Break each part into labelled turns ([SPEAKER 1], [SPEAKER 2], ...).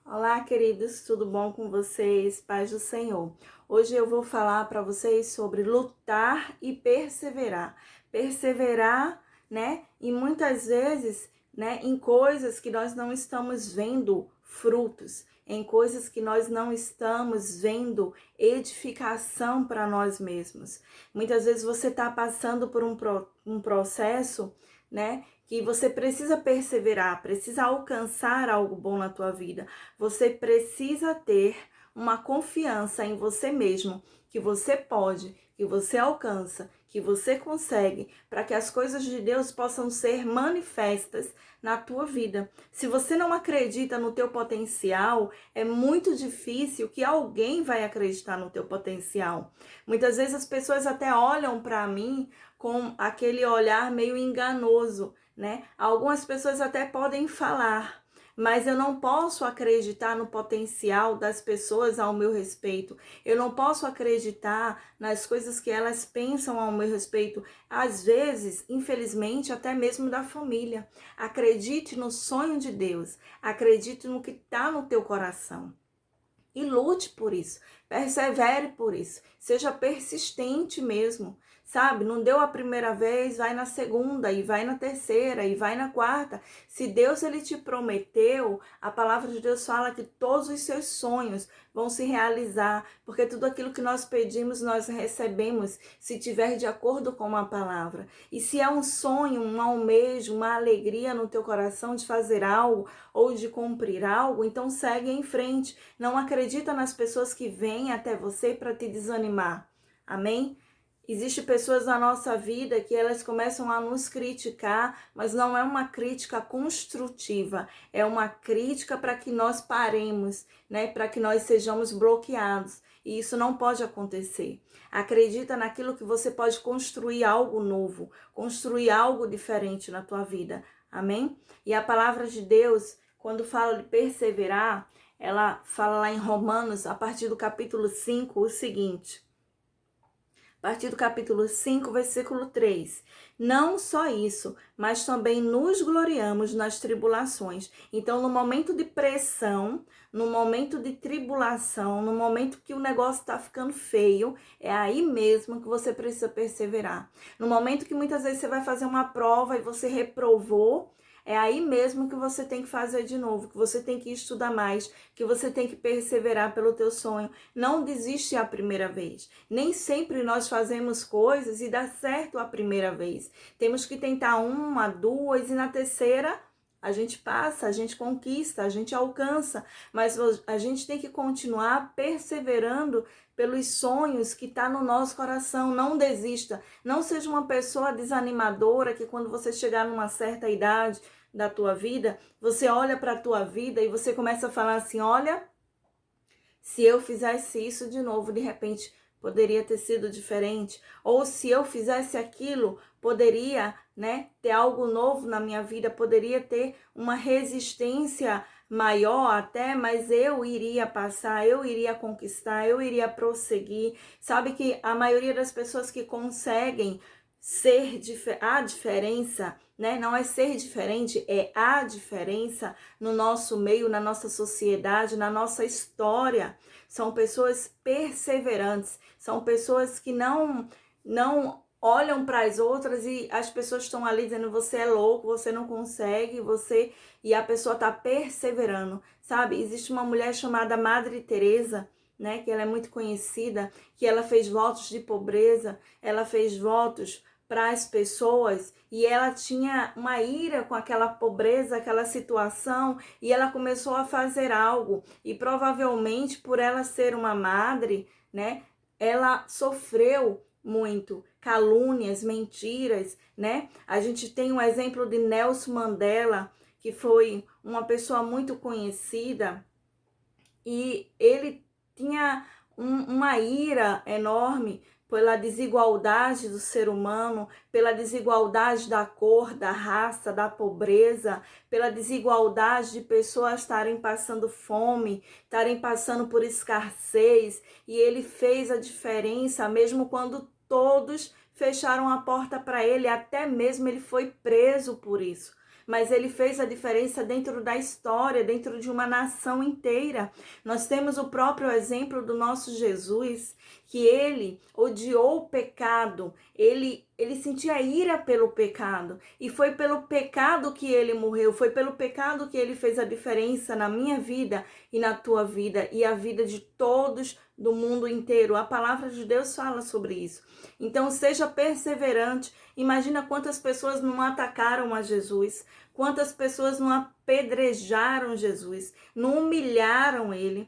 [SPEAKER 1] Olá, queridos, tudo bom com vocês? Paz do Senhor. Hoje eu vou falar para vocês sobre lutar e perseverar. Perseverar, né? E muitas vezes, né, em coisas que nós não estamos vendo frutos, em coisas que nós não estamos vendo edificação para nós mesmos. Muitas vezes você está passando por um processo, né, que você precisa perseverar, precisa alcançar algo bom na tua vida. Você precisa ter uma confiança em você mesmo, que você pode, que você alcança, que você consegue, para que as coisas de Deus possam ser manifestas na tua vida. Se você não acredita no teu potencial, é muito difícil que alguém vai acreditar no teu potencial. Muitas vezes as pessoas até olham para mim com aquele olhar meio enganoso, né? Algumas pessoas até podem falar, mas eu não posso acreditar no potencial das pessoas ao meu respeito. Eu não posso acreditar nas coisas que elas pensam ao meu respeito. Às vezes, infelizmente, até mesmo da família. Acredite no sonho de Deus. Acredite no que está no teu coração. E lute por isso, persevere por isso, seja persistente mesmo, sabe? Não deu a primeira vez, vai na segunda, e vai na terceira, e vai na quarta. Se Deus ele te prometeu, a palavra de Deus fala que todos os seus sonhos vão se realizar, porque tudo aquilo que nós pedimos, nós recebemos, se tiver de acordo com a palavra. E se é um sonho, um almejo, uma alegria no teu coração de fazer algo, ou de cumprir algo, então segue em frente. Não acredita nas pessoas que vêm até você para te desanimar. Amém? Existem pessoas na nossa vida que elas começam a nos criticar, mas não é uma crítica construtiva, é uma crítica para que nós paremos, né? Para que nós sejamos bloqueados. E isso não pode acontecer. Acredita naquilo que você pode construir algo novo, construir algo diferente na tua vida. Amém? E a palavra de Deus, quando fala de perseverar, ela fala lá em Romanos, a partir do capítulo 5, o seguinte. A partir do capítulo 5, versículo 3. Não só isso, mas também nos gloriamos nas tribulações. Então, no momento de pressão, no momento de tribulação, no momento que o negócio está ficando feio, é aí mesmo que você precisa perseverar. No momento que muitas vezes você vai fazer uma prova e você reprovou, é aí mesmo que você tem que fazer de novo, que você tem que estudar mais, que você tem que perseverar pelo teu sonho. Não desiste a primeira vez. Nem sempre nós fazemos coisas e dá certo a primeira vez. Temos que tentar uma, duas e na terceira a gente passa, a gente conquista, a gente alcança. Mas a gente tem que continuar perseverando pelos sonhos que está no nosso coração. Não desista. Não seja uma pessoa desanimadora que quando você chegar numa certa idade da tua vida, você olha para a tua vida e você começa a falar assim, olha, se eu fizesse isso de novo, de repente poderia ter sido diferente. Ou se eu fizesse aquilo, poderia, né, ter algo novo na minha vida, poderia ter uma resistência maior até, mas eu iria passar, eu iria conquistar, eu iria prosseguir. Sabe que a maioria das pessoas que conseguem ser a diferença, né? Não é ser diferente, é a diferença no nosso meio, na nossa sociedade, na nossa história. São pessoas perseverantes, são pessoas que não olham para as outras e as pessoas estão ali dizendo você é louco, você não consegue, você e a pessoa está perseverando, sabe? Existe uma mulher chamada Madre Teresa, né, que ela é muito conhecida, que ela fez votos de pobreza, ela fez votos para as pessoas e ela tinha uma ira com aquela pobreza, aquela situação e ela começou a fazer algo e provavelmente por ela ser uma madre, né, ela sofreu muito calúnias, mentiras, né? A gente tem um exemplo de Nelson Mandela, que foi uma pessoa muito conhecida e ele tinha uma ira enorme pela desigualdade do ser humano, pela desigualdade da cor, da raça, da pobreza, pela desigualdade de pessoas estarem passando fome, estarem passando por escassez, e ele fez a diferença mesmo quando todos fecharam a porta para ele, até mesmo ele foi preso por isso. mas ele fez a diferença dentro da história, dentro de uma nação inteira. Nós temos o próprio exemplo do nosso Jesus, que ele odiou o pecado, ele sentia ira pelo pecado, e foi pelo pecado que ele morreu, foi pelo pecado que ele fez a diferença na minha vida e na tua vida, e a vida de todos do mundo inteiro. A palavra de Deus fala sobre isso. Então seja perseverante. Imagina quantas pessoas não atacaram a Jesus, quantas pessoas não apedrejaram Jesus, não humilharam ele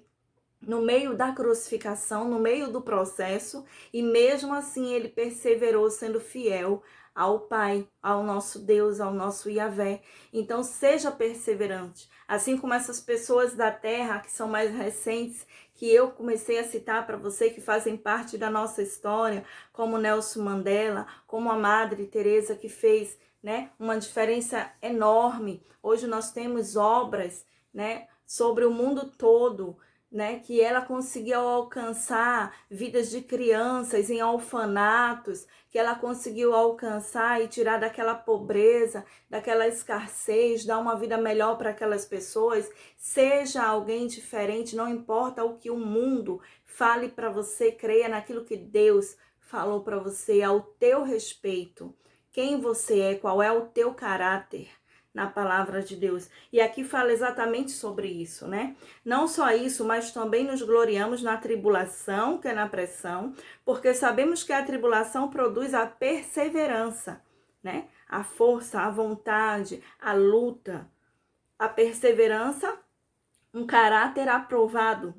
[SPEAKER 1] no meio da crucificação, no meio do processo, e mesmo assim ele perseverou sendo fiel ao Pai, ao nosso Deus, ao nosso Yahvé. Então seja perseverante, assim como essas pessoas da terra que são mais recentes, que eu comecei a citar para você, que fazem parte da nossa história, como Nelson Mandela, como a Madre Teresa, que fez, né, uma diferença enorme. Hoje nós temos obras, né, sobre o mundo todo, né, que ela conseguiu alcançar vidas de crianças em orfanatos, que ela conseguiu alcançar e tirar daquela pobreza, daquela escassez, dar uma vida melhor para aquelas pessoas. Seja alguém diferente, não importa o que o mundo fale para você, creia naquilo que Deus falou para você, ao teu respeito. Quem você é, qual é o teu caráter na palavra de Deus. E aqui fala exatamente sobre isso, né? Não só isso, mas também nos gloriamos na tribulação, que é na pressão, porque sabemos que a tribulação produz a perseverança, né? A força, a vontade, a luta. A perseverança, um caráter aprovado.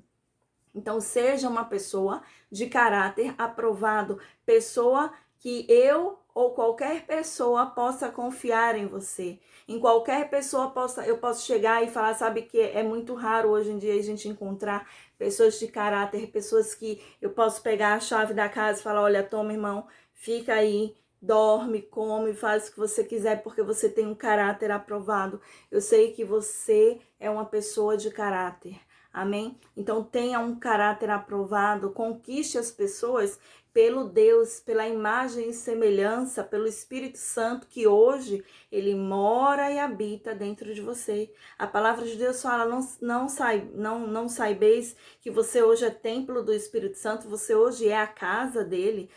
[SPEAKER 1] Então, seja uma pessoa de caráter aprovado, pessoa que eu ou qualquer pessoa possa confiar em você. Em qualquer pessoa eu posso chegar e falar, sabe que é muito raro hoje em dia a gente encontrar pessoas de caráter, pessoas que eu posso pegar a chave da casa e falar, olha, toma, irmão, fica aí, dorme, come, faz o que você quiser, porque você tem um caráter aprovado. Eu sei que você é uma pessoa de caráter. Amém? Então tenha um caráter aprovado, conquiste as pessoas pelo Deus, pela imagem e semelhança, pelo Espírito Santo que hoje ele mora e habita dentro de você. A palavra de Deus fala, não saibeis que você hoje é templo do Espírito Santo, você hoje é a casa dele,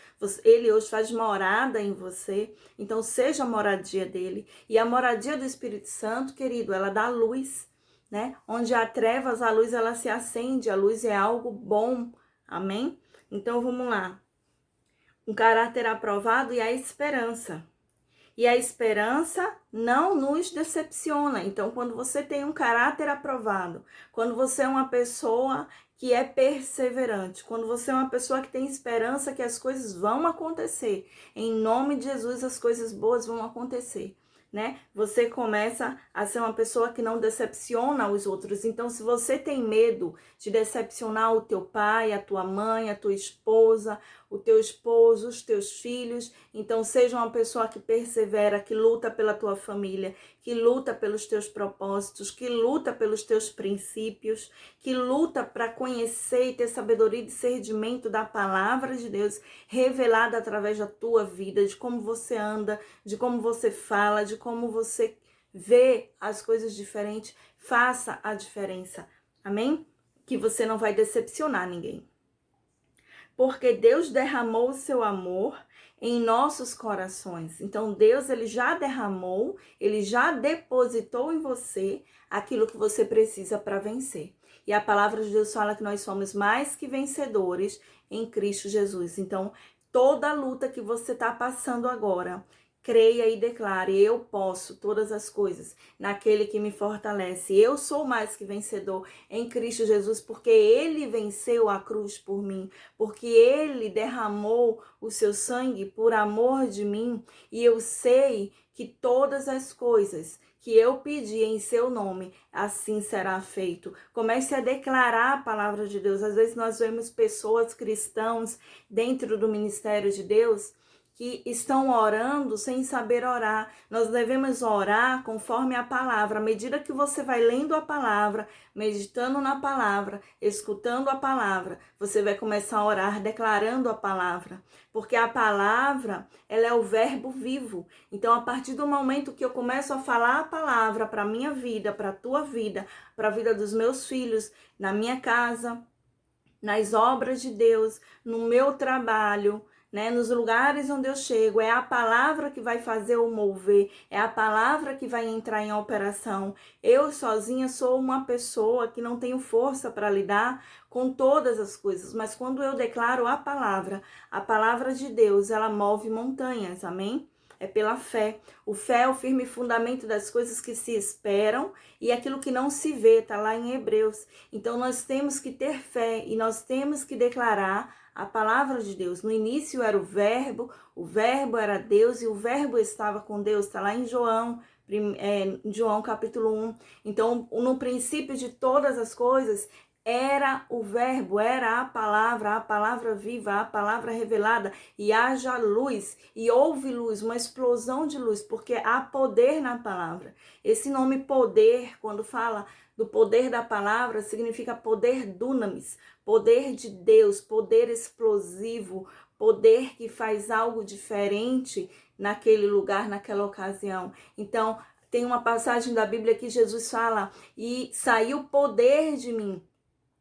[SPEAKER 1] ele hoje faz morada em você, então seja a moradia dele. E a moradia do Espírito Santo, querido, ela dá luz, né? Onde há trevas, a luz ela se acende, a luz é algo bom, amém? Então vamos lá. Um caráter aprovado e a esperança. E a esperança não nos decepciona. Então, quando você tem um caráter aprovado, quando você é uma pessoa que é perseverante, quando você é uma pessoa que tem esperança que as coisas vão acontecer, em nome de Jesus as coisas boas vão acontecer, né? Você começa a ser uma pessoa que não decepciona os outros. Então, se você tem medo de decepcionar o teu pai, a tua mãe, a tua esposa, o teu esposo, os teus filhos, então seja uma pessoa que persevera, que luta pela tua família, que luta pelos teus propósitos, que luta pelos teus princípios, que luta para conhecer e ter sabedoria e discernimento da palavra de Deus revelada através da tua vida, de como você anda, de como você fala, de como você vê as coisas diferentes. Faça a diferença, amém? Que você não vai decepcionar ninguém. Porque Deus derramou o seu amor em nossos corações. Então Deus, ele já derramou, ele já depositou em você aquilo que você precisa para vencer. E a palavra de Deus fala que nós somos mais que vencedores em Cristo Jesus. Então, toda a luta que você está passando agora, creia e declare, eu posso todas as coisas naquele que me fortalece. Eu sou mais que vencedor em Cristo Jesus, porque ele venceu a cruz por mim, porque ele derramou o seu sangue por amor de mim, e eu sei que todas as coisas que eu pedi em seu nome, assim será feito. Comece a declarar a palavra de Deus. Às vezes nós vemos pessoas cristãos dentro do ministério de Deus que estão orando sem saber orar. Nós devemos orar conforme a palavra. À medida que você vai lendo a palavra, meditando na palavra, escutando a palavra, você vai começar a orar declarando a palavra. Porque a palavra, ela é o verbo vivo. Então, a partir do momento que eu começo a falar a palavra para a minha vida, para a tua vida, para a vida dos meus filhos, na minha casa, nas obras de Deus, no meu trabalho, né, nos lugares onde eu chego, é a palavra que vai fazer o mover, é a palavra que vai entrar em operação. Eu sozinha sou uma pessoa que não tenho força para lidar com todas as coisas, mas quando eu declaro a palavra de Deus, ela move montanhas, amém? É pela fé. O fé é o firme fundamento das coisas que se esperam e aquilo que não se vê, está lá em Hebreus. Então nós temos que ter fé e nós temos que declarar a palavra de Deus. No início era o verbo era Deus e o verbo estava com Deus, está lá em João capítulo 1. Então, no princípio de todas as coisas, era o verbo, era a palavra viva, a palavra revelada, e haja luz, e houve luz, uma explosão de luz, porque há poder na palavra. Esse nome poder, quando fala do poder da palavra, significa poder dunamis, poder de Deus, poder explosivo, poder que faz algo diferente naquele lugar, naquela ocasião. Então, tem uma passagem da Bíblia que Jesus fala, e saiu poder de mim,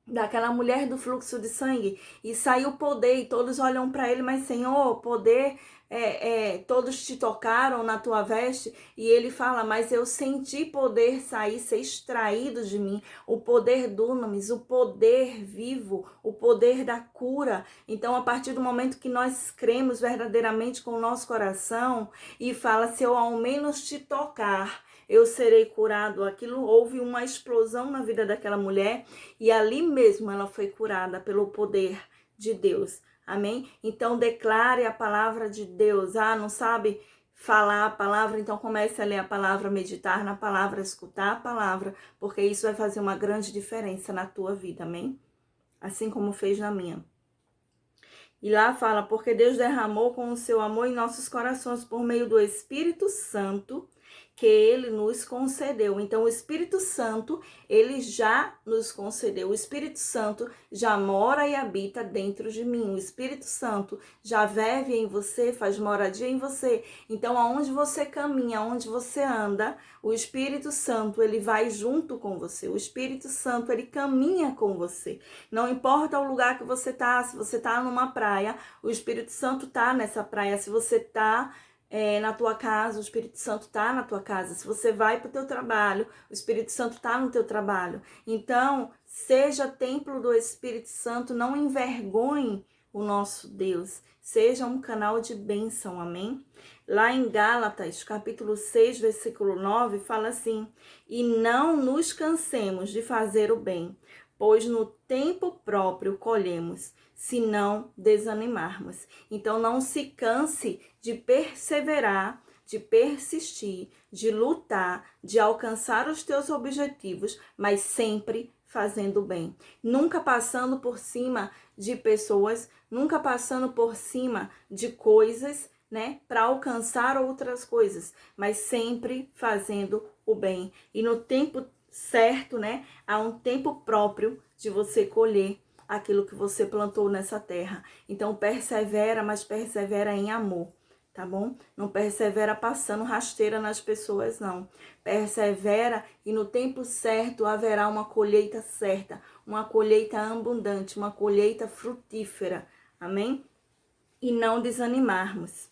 [SPEAKER 1] daquela mulher do fluxo de sangue, e saiu poder, e todos olham para ele, mas Senhor, poder, todos te tocaram na tua veste, e ele fala, mas eu senti poder sair, ser extraído de mim, o poder dunamis, o poder vivo, o poder da cura. Então, a partir do momento que nós cremos verdadeiramente com o nosso coração, e fala, se eu ao menos te tocar, eu serei curado. Aquilo, houve uma explosão na vida daquela mulher e ali mesmo ela foi curada pelo poder de Deus. Amém? Então declare a palavra de Deus. Não sabe falar a palavra? Então comece a ler a palavra, meditar na palavra, escutar a palavra, porque isso vai fazer uma grande diferença na tua vida. Amém? Assim como fez na minha. E lá fala, porque Deus derramou com o seu amor em nossos corações por meio do Espírito Santo que ele nos concedeu. Então, o Espírito Santo, ele já nos concedeu. O Espírito Santo já mora e habita dentro de mim. O Espírito Santo já vive em você, faz moradia em você. Então, aonde você caminha, aonde você anda, o Espírito Santo, ele vai junto com você. O Espírito Santo, ele caminha com você. Não importa o lugar que você tá, se você tá numa praia, o Espírito Santo tá nessa praia. Se você tá na tua casa, o Espírito Santo está na tua casa. Se você vai para o teu trabalho, o Espírito Santo está no teu trabalho. Então, seja templo do Espírito Santo, não envergonhe o nosso Deus. Seja um canal de bênção, amém? Lá em Gálatas, capítulo 6, versículo 9, fala assim, e não nos cansemos de fazer o bem, pois no tempo próprio colhemos, se não desanimarmos. Então, não se canse de perseverar, de persistir, de lutar, de alcançar os teus objetivos, mas sempre fazendo bem. Nunca passando por cima de pessoas, nunca passando por cima de coisas, né, para alcançar outras coisas, mas sempre fazendo o bem. E no tempo certo, né, há um tempo próprio de você colher aquilo que você plantou nessa terra. Então persevera, mas persevera em amor, tá bom? Não persevera passando rasteira nas pessoas, não. Persevera e no tempo certo haverá uma colheita certa, uma colheita abundante, uma colheita frutífera, amém? E não desanimarmos.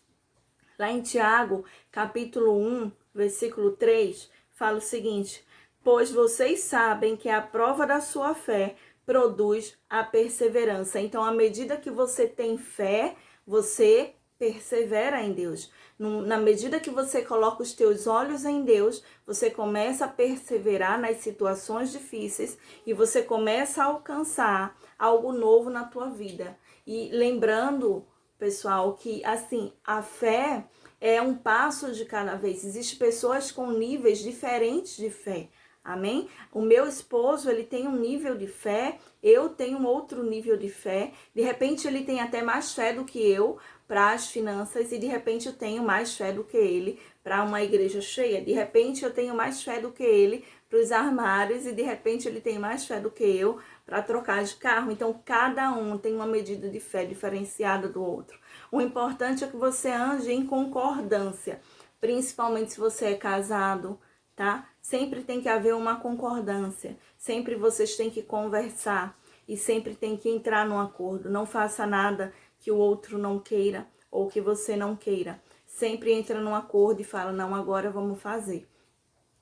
[SPEAKER 1] Lá em Tiago, capítulo 1, versículo 3, fala o seguinte, pois vocês sabem que a prova da sua fé produz a perseverança. Então, à medida que você tem fé, você persevera em Deus. Na medida que você coloca os teus olhos em Deus, você começa a perseverar nas situações difíceis e você começa a alcançar algo novo na tua vida. E lembrando, pessoal, que assim, a fé é um passo de cada vez. Existem pessoas com níveis diferentes de fé. Amém? O meu esposo, ele tem um nível de fé, eu tenho um outro nível de fé. De repente, ele tem até mais fé do que eu, para as finanças e de repente eu tenho mais fé do que ele para uma igreja cheia. De repente eu tenho mais fé do que ele para os armários e de repente ele tem mais fé do que eu para trocar de carro. Então cada um tem uma medida de fé diferenciada do outro. O importante é que você ande em concordância, principalmente se você é casado, tá? Sempre tem que haver uma concordância, sempre vocês têm que conversar e sempre tem que entrar num acordo. Não faça nada que o outro não queira ou que você não queira. Sempre entra num acordo e fala, não, agora vamos fazer.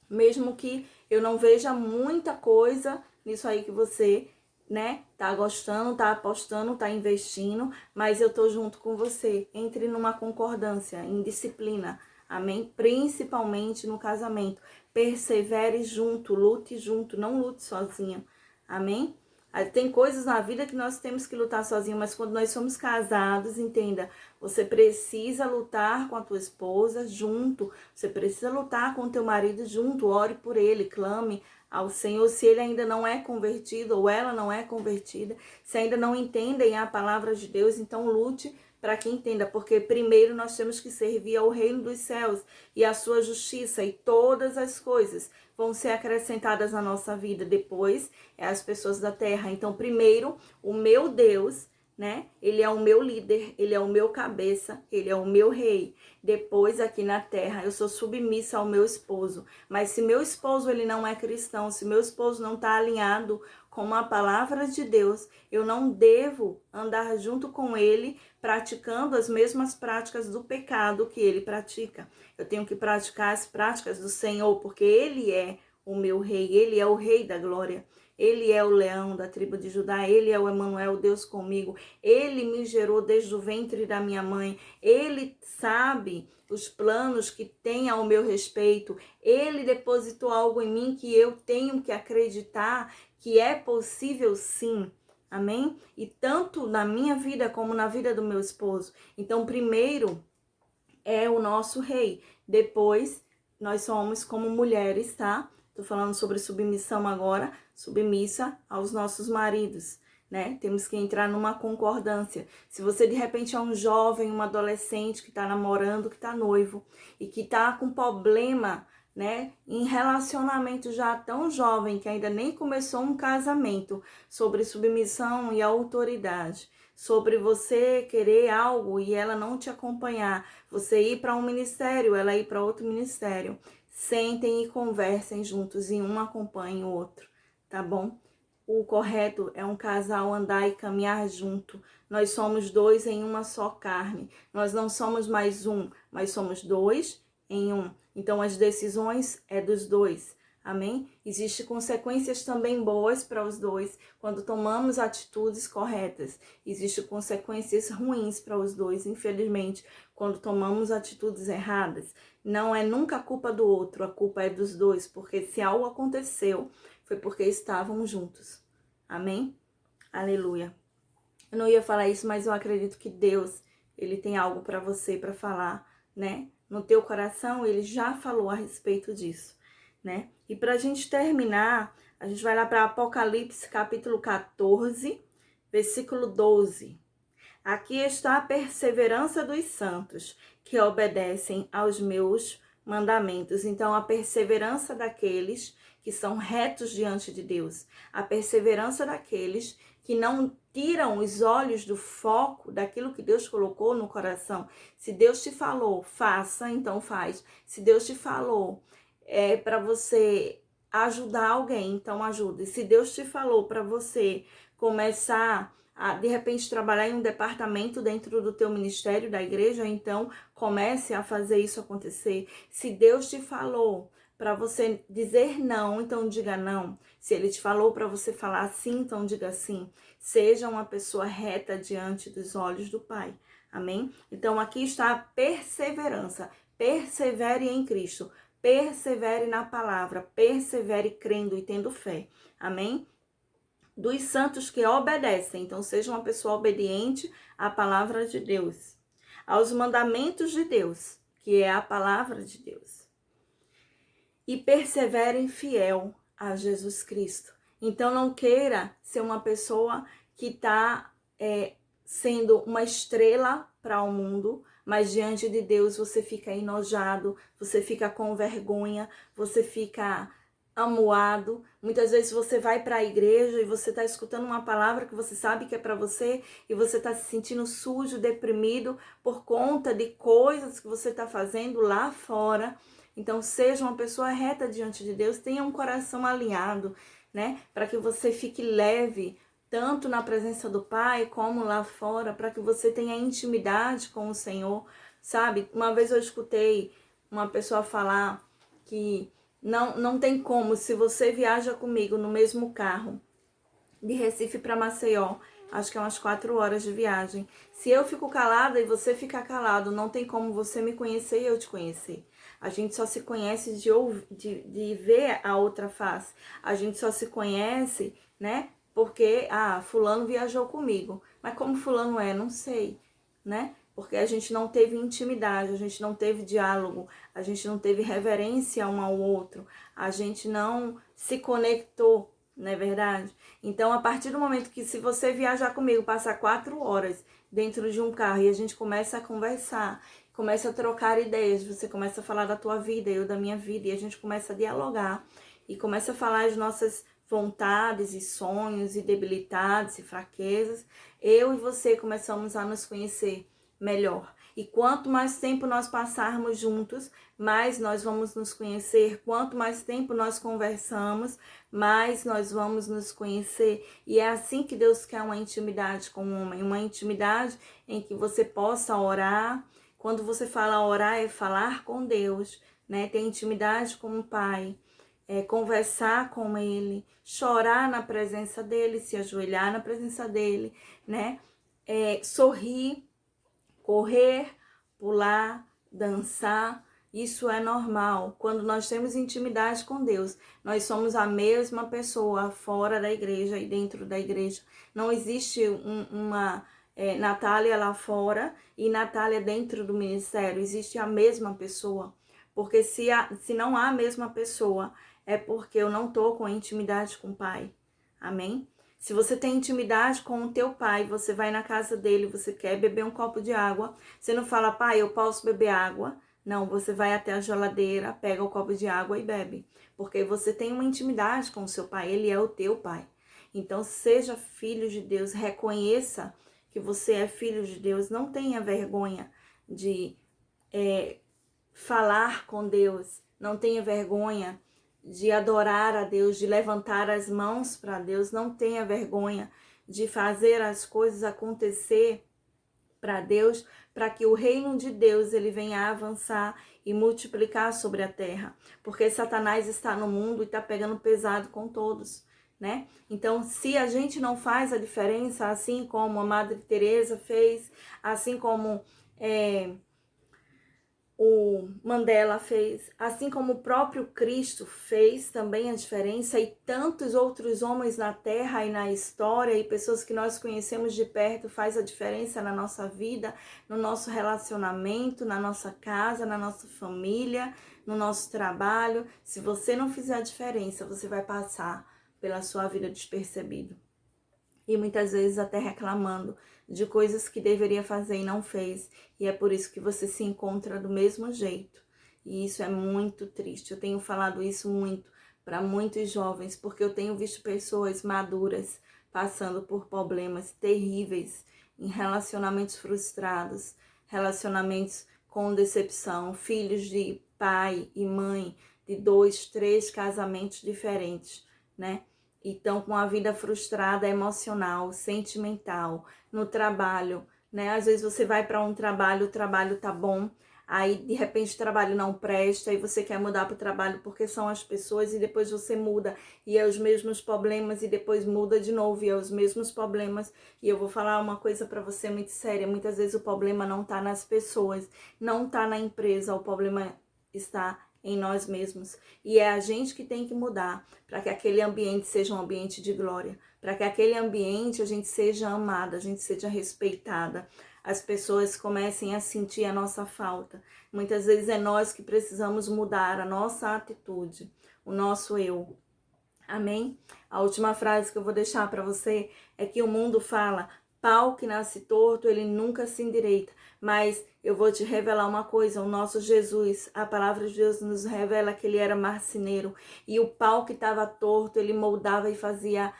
[SPEAKER 1] Mesmo que eu não veja muita coisa nisso aí que você, né, tá gostando, tá apostando, tá investindo, mas eu tô junto com você. Entre numa concordância, em disciplina, amém? Principalmente no casamento. Persevere junto, lute junto, não lute sozinho, amém? Tem coisas na vida que nós temos que lutar sozinho, mas quando nós somos casados, entenda, você precisa lutar com a tua esposa junto, você precisa lutar com o teu marido junto, ore por ele, clame ao Senhor, se ele ainda não é convertido ou ela não é convertida, se ainda não entendem a palavra de Deus, então lute para que entenda, porque primeiro nós temos que servir ao reino dos céus e a sua justiça, e todas as coisas vão ser acrescentadas na nossa vida. Depois é as pessoas da terra. Então primeiro o meu Deus, né? Ele é o meu líder, ele é o meu cabeça, ele é o meu rei. Depois aqui na terra eu sou submissa ao meu esposo. Mas se meu esposo ele não é cristão, se meu esposo não está alinhado com a palavra de Deus, eu não devo andar junto com ele praticando as mesmas práticas do pecado que ele pratica. Eu tenho que praticar as práticas do Senhor, porque ele é o meu rei, ele é o rei da glória. Ele é o leão da tribo de Judá, ele é o Emanuel, Deus comigo. Ele me gerou desde o ventre da minha mãe. Ele sabe os planos que tem ao meu respeito. Ele depositou algo em mim que eu tenho que acreditar que é possível sim. Amém? E tanto na minha vida como na vida do meu esposo. Então, primeiro é o nosso rei. Depois, nós somos como mulheres, tá? Tô falando sobre submissão agora, submissa aos nossos maridos, né? Temos que entrar numa concordância. Se você de repente é um jovem, um adolescente que tá namorando, que tá noivo e que tá com problema, né, em relacionamento já tão jovem, que ainda nem começou um casamento, sobre submissão e autoridade, sobre você querer algo e ela não te acompanhar, você ir para um ministério, ela ir para outro ministério, sentem e conversem juntos e um acompanhe o outro, tá bom? O correto é um casal andar e caminhar junto. Nós somos dois em uma só carne. Nós não somos mais um, mas somos dois em um. Então as decisões é dos dois. Amém? Existem consequências também boas para os dois quando tomamos atitudes corretas. Existem consequências ruins para os dois, infelizmente, quando tomamos atitudes erradas. Não é nunca a culpa do outro, a culpa é dos dois, porque se algo aconteceu, foi porque estavam juntos. Amém? Aleluia. Eu não ia falar isso, mas eu acredito que Deus, ele tem algo para você para falar, né? No teu coração, ele já falou a respeito disso, né? E para a gente terminar, a gente vai lá para Apocalipse, capítulo 14, versículo 12. Aqui está a perseverança dos santos, que obedecem aos meus mandamentos. Então, a perseverança daqueles que são retos diante de Deus, a perseverança daqueles que não tiram os olhos do foco daquilo que Deus colocou no coração. Se Deus te falou, faça, então faz. Se Deus te falou para você ajudar alguém, então ajude. Se Deus te falou para você começar a, de repente, trabalhar em um departamento dentro do teu ministério, da igreja, então comece a fazer isso acontecer. Se Deus te falou para você dizer não, então diga não. Se Ele te falou para você falar sim, então diga sim. Seja uma pessoa reta diante dos olhos do Pai. Amém? Então aqui está a perseverança. Persevere em Cristo. Persevere na palavra. Persevere crendo e tendo fé. Amém? Dos santos que obedecem. Então, seja uma pessoa obediente à palavra de Deus, aos mandamentos de Deus, que é a palavra de Deus. E perseverem fiel a Jesus Cristo. Então, não queira ser uma pessoa que está sendo uma estrela para o mundo, mas diante de Deus você fica enojado, você fica com vergonha, você fica amuado. Muitas vezes você vai para a igreja e você está escutando uma palavra que você sabe que é para você e você está se sentindo sujo, deprimido por conta de coisas que você está fazendo lá fora. Então seja uma pessoa reta diante de Deus, tenha um coração alinhado, né? Para que você fique leve, tanto na presença do Pai como lá fora, para que você tenha intimidade com o Senhor, sabe? Uma vez eu escutei uma pessoa falar que não tem como, se você viaja comigo no mesmo carro, de Recife para Maceió, acho que é umas 4 horas de viagem. Se eu fico calada e você ficar calado, não tem como você me conhecer e eu te conhecer. A gente só se conhece de ver a outra face. A gente só se conhece, né? Porque, fulano viajou comigo. Mas como fulano é? Não sei, né? Porque a gente não teve intimidade, a gente não teve diálogo, a gente não teve reverência um ao outro, a gente não se conectou, não é verdade? Então, a partir do momento que se você viajar comigo, passar 4 horas dentro de um carro e a gente começa a conversar, começa a trocar ideias, você começa a falar da tua vida, eu da minha vida, e a gente começa a dialogar e começa a falar as nossas vontades e sonhos e debilidades e fraquezas, eu e você começamos a nos conhecer melhor. E quanto mais tempo nós passarmos juntos, mais nós vamos nos conhecer. Quanto mais tempo nós conversamos, mais nós vamos nos conhecer. E é assim que Deus quer uma intimidade com o homem, uma intimidade em que você possa orar. Quando você fala orar, é falar com Deus, né? Ter intimidade com o Pai, conversar com Ele, chorar na presença dEle, se ajoelhar na presença dEle, né? Sorrir, correr, pular, dançar, isso é normal. Quando nós temos intimidade com Deus, nós somos a mesma pessoa fora da igreja e dentro da igreja. Não existe uma Natália lá fora e Natália dentro do ministério. Existe a mesma pessoa. Porque se não há a mesma pessoa, é porque eu não estou com intimidade com o Pai. Amém? Se você tem intimidade com o teu pai, você vai na casa dele, você quer beber um copo de água, você não fala, pai, eu posso beber água? Não, você vai até a geladeira, pega o copo de água e bebe. Porque você tem uma intimidade com o seu pai, ele é o teu pai. Então, seja filho de Deus, reconheça que você é filho de Deus, não tenha vergonha de falar com Deus, não tenha vergonha de adorar a Deus, de levantar as mãos para Deus, não tenha vergonha de fazer as coisas acontecer para Deus, para que o reino de Deus ele venha a avançar e multiplicar sobre a terra, porque Satanás está no mundo e está pegando pesado com todos, né? Então, se a gente não faz a diferença, assim como a Madre Teresa fez, assim como o Mandela fez, assim como o próprio Cristo fez também a diferença, e tantos outros homens na terra e na história, e pessoas que nós conhecemos de perto, faz a diferença na nossa vida, no nosso relacionamento, na nossa casa, na nossa família, no nosso trabalho. Se você não fizer a diferença, você vai passar pela sua vida despercebido. E muitas vezes até reclamando de coisas que deveria fazer e não fez. E é por isso que você se encontra do mesmo jeito. E isso é muito triste. Eu tenho falado isso muito para muitos jovens, porque eu tenho visto pessoas maduras passando por problemas terríveis em relacionamentos frustrados, relacionamentos com decepção, filhos de pai e mãe de 2, 3 casamentos diferentes, né? Então, com a vida frustrada emocional, sentimental, no trabalho, né? Às vezes você vai para um trabalho, o trabalho tá bom, aí de repente o trabalho não presta e você quer mudar para o trabalho porque são as pessoas e depois você muda e é os mesmos problemas e depois muda de novo e é os mesmos problemas. E eu vou falar uma coisa para você muito séria, muitas vezes o problema não tá nas pessoas, não tá na empresa, o problema está em nós mesmos. E é a gente que tem que mudar para que aquele ambiente seja um ambiente de glória, para que aquele ambiente a gente seja amada, a gente seja respeitada, as pessoas comecem a sentir a nossa falta. Muitas vezes é nós que precisamos mudar a nossa atitude, o nosso eu. Amém? A última frase que eu vou deixar para você é que o mundo fala: pau que nasce torto, ele nunca se endireita. Mas eu vou te revelar uma coisa, o nosso Jesus, a palavra de Deus nos revela que ele era marceneiro. E o pau que estava torto, ele moldava e fazia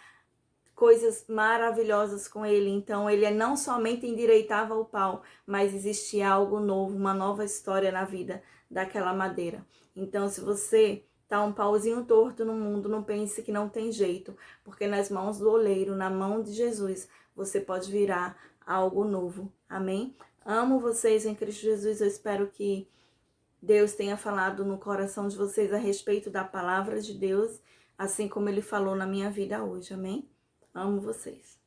[SPEAKER 1] coisas maravilhosas com ele. Então ele não somente endireitava o pau, mas existia algo novo, uma nova história na vida daquela madeira. Então se você tá um pauzinho torto no mundo, não pense que não tem jeito, porque nas mãos do oleiro, na mão de Jesus, você pode virar algo novo. Amém? Amo vocês em Cristo Jesus. Eu espero que Deus tenha falado no coração de vocês a respeito da palavra de Deus, assim como ele falou na minha vida hoje. Amém? Amo vocês.